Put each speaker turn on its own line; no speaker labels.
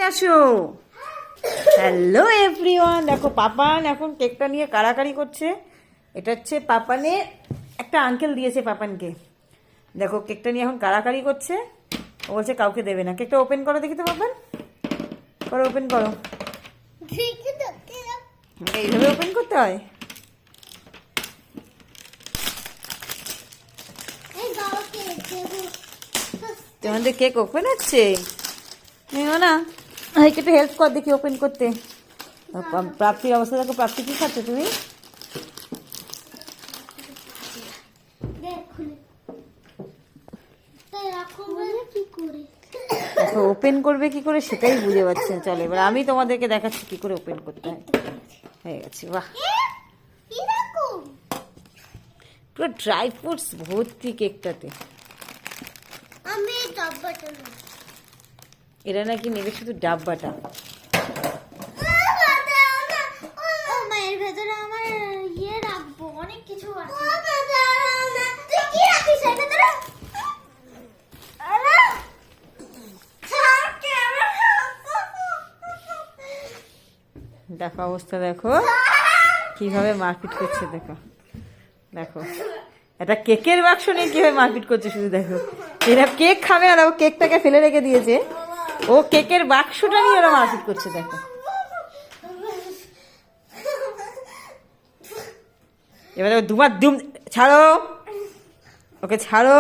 আসো। Hello everyone, দেখো পাপান এখন কেকটা নিয়ে কাড়াকাড়ি করছে। এটা হচ্ছে পাপানের একটা আঙ্কেল দিয়েছে পাপানকে। দেখো কেকটা নিয়ে এখন কাড়াকাড়ি করছে। ও বলছে কাউকে দেবে না। কেকটা ওপেন করো দেখি তো পাপান, করো, ওপেন করো। এইভাবে ওপেন করতে হয়। তোমাদের কেক ওপেন হচ্ছে না? একটু হেল্প কর দেখি ওপেন করতে। প্রাপ্তির অবস্থা দেখো। প্রাপ্তি কি খাচ্ছ তুমি? দেখো ওপেন করবে কি করে সেটাই বুঝে পাচ্ছে না। চলো এবার আমি তোমাদেরকে দেখাচ্ছি কি করে ওপেন করতে হয়। হয়ে গেছে, বাহ, পুরো ড্রাই ফ্রুটস ভর্তি কেকটাতে। এরা নাকি নেবে শুধু ডাব্বাটা। দেখো অবস্থা, দেখো কিভাবে মারপিট করছে। দেখো দেখো একটা কেকের বাক্স নিয়ে কিভাবে মারপিট করছে শুধু দেখো। এরা কেক খাবে আর ও কেকটাকে ফেলে রেখে দিয়েছে। ও কেকের বাক্সটা নিয়ে ওরা মারপিট করছে। দেখো এবারে দুমার দুম, ছাড়ো ওকে, ছাড়ো।